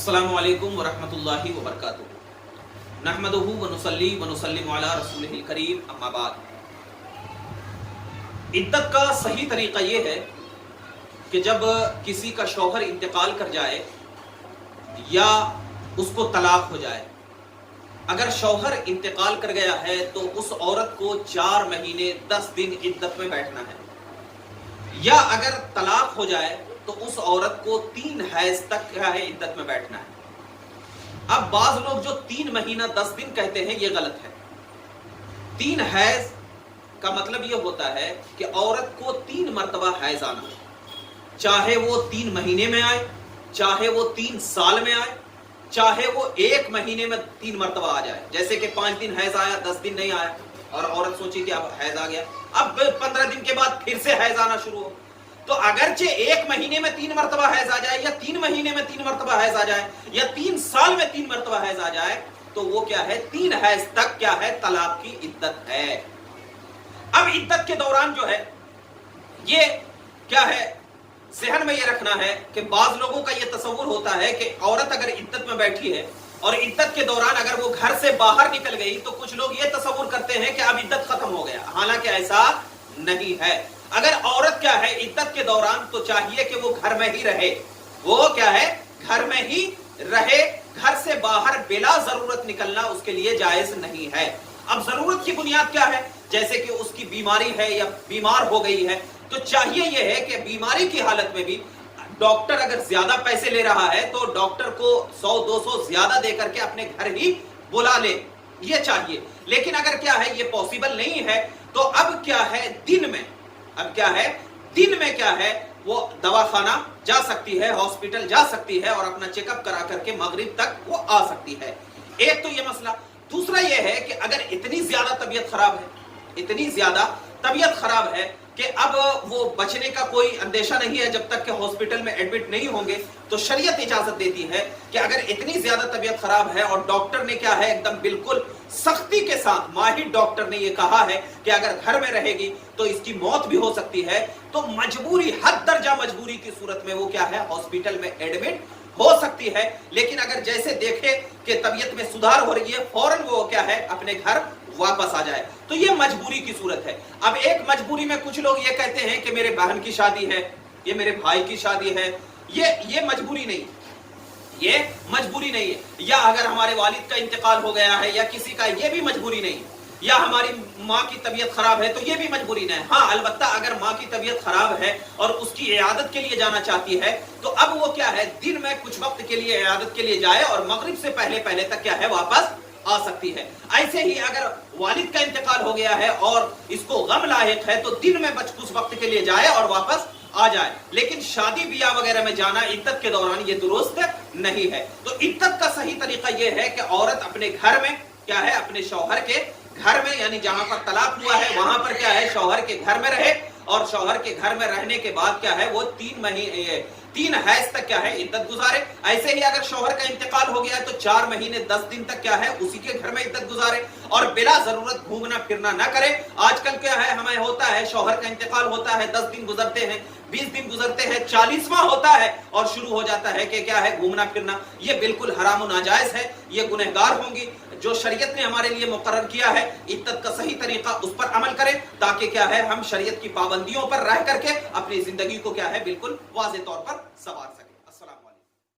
अस्सलामु अलैकुम वरहमतुल्लाहि वबरकातुहू नहमदुहू व नुसल्ली व नुसल्लिमु अला रसूलिहिल करीम अम्मा बाद। इद्दत का सही तरीका ये है कि जब किसी का शौहर इंतकाल कर जाए या उसको तलाक हो जाए, अगर शौहर इंतकाल कर गया है तो उस औरत को 4 महीने 10 दिन इद्दत में बैठना है, या अगर तलाक हो जाए तो उस औरत को 3 हैज तक क्या है इद्दत में बैठना है। अब बाज लोग जो 3 महीना 10 दिन कहते हैं ये गलत है। 3 हैज का मतलब ये होता है कि औरत को 3 मर्तबा हैज आना, चाहे वो 3 महीने में आए, चाहे वो 3 साल में आए, चाहे वो 1 महीने में 3 मर्तबा आ जाए। जैसे कि 5 दिन हैज आया, 10 दिन नहीं आया और औरत सोची कि अब हैज आ गया, अब 15 दिन के बाद फिर से हैज आना शुरू हो, तो अगरचे 1 महीने में 3 मर्तबा हैज आ जाए, या 3 महीने में 3 मर्तबा हैज आ जाए, या 3 साल में 3 मर्तबा हैज आ जाए, तो वो क्या है 3 हैज तक क्या है तलाक की इद्दत है। अब इद्दत के दौरान जो है ये क्या है ज़हन में ये रखना है कि बाज लोगों का ये तसव्वुर होता है कि औरत अगर इद्दत में बैठी है और इद्दत के दौरान अगर वो घर से बाहर निकल गई तो कुछ लोग ये तसव्वुर करते हैं कि अब इद्दत खत्म हो गया, हालांकि ऐसा नहीं है। अगर औरत क्या है इद्दत के दौरान तो चाहिए कि वो घर में ही रहे, वो क्या है घर में ही रहे, घर से बाहर बिला जरूरत निकलना उसके लिए जायज नहीं है। अब जरूरत की बुनियाद क्या है, जैसे कि उसकी बीमारी है या बीमार हो गई है, तो चाहिए यह है कि बीमारी की हालत में भी डॉक्टर अगर ज्यादा पैसे ले रहा है तो डॉक्टर को 100-200 ज्यादा देकर के अपने घर ही बुला ले, ये चाहिए। लेकिन अगर क्या है ये पॉसिबल नहीं है तो अब क्या है दिन में, अब क्या है दिन में क्या है वो दवाखाना जा सकती है, हॉस्पिटल जा सकती है और अपना चेकअप करा करके मगरिब तक वो आ सकती है। एक तो ये मसला। दूसरा ये है कि अगर इतनी ज्यादा तबीयत खराब है, इतनी ज्यादा तबीयत खराब है कि अब वो बचने का कोई अंदेशा नहीं है जब तक कि हॉस्पिटल में एडमिट नहीं होंगे, तो शरीयत इजाजत देती है कि अगर इतनी ज्यादा तबीयत खराब है और डॉक्टर ने क्या है एकदम बिल्कुल सख्ती के साथ, माहिर डॉक्टर ने ये कहा है कि अगर घर में रहेगी तो इसकी मौत भी हो सकती है, तो मजबूरी हद दर्जा मजबूरी की सूरत में वो क्या है हॉस्पिटल में एडमिट हो सकती है। लेकिन अगर जैसे देखे कि तबीयत में सुधार हो रही है फौरन वो क्या है अपने घर वापस आ जाए, तो ये मजबूरी की सूरत है। अब एक मजबूरी में कुछ लोग ये कहते हैं कि मेरे बहन की शादी है, ये मेरे भाई की शादी है, ये मजबूरी नहीं, ये मजबूरी नहीं है। या अगर हमारे वालिद का इंतकाल हो गया है या किसी का, ये भी मजबूरी नहीं है। या हमारी माँ की तबीयत खराब है तो ये भी मजबूरी नहीं है। हाँ अलबत्ता अगर माँ की तबीयत खराब है और उसकी इयादत के लिए जाना चाहती है तो अब वो क्या है दिन में कुछ वक्त के लिए इयादत के लिए जाए और मगरिब से पहले तक क्या है वापस आ सकती है। ऐसे ही अगर वालिद का इंतकाल हो गया है और इसको गम लाहिक है तो दिन में बच कुछ वक्त के लिए जाए और वापस आ जाए। लेकिन शादी ब्याह वगैरह में जाना इद्दत के दौरान ये दुरुस्त नहीं है। तो इद्दत का सही तरीका ये है कि औरत अपने घर में क्या है अपने शौहर के घर में, यानी जहां पर तलाक हुआ है वहां पर क्या है शौहर के घर में रहे, और शौहर के घर में रहने के बाद क्या है वो 3 हैज तक क्या है इद्दत गुजारे। ऐसे ही अगर शौहर का इंतकाल हो गया है तो 4 महीने 10 दिन तक क्या है उसी के घर में इद्दत गुजारे और बिला जरूरत घूमना फिरना ना करे। आजकल क्या है हमें होता है शौहर का इंतकाल होता है, 10 दिन गुजरते हैं, 20 दिन गुजरते हैं, 40वां होता है और शुरू हो जाता है कि क्या है घूमना फिरना। ये बिल्कुल हराम और नाजायज है, ये गुनहगार होंगी। जो शरीयत ने हमारे लिए मुकर्रर किया है इद्दत का सही तरीका उस पर अमल करें ताकि क्या है हम शरीयत की पाबंदियों पर रह करके अपनी जिंदगी को क्या है बिल्कुल वाज़ेह तौर पर संवार सकें।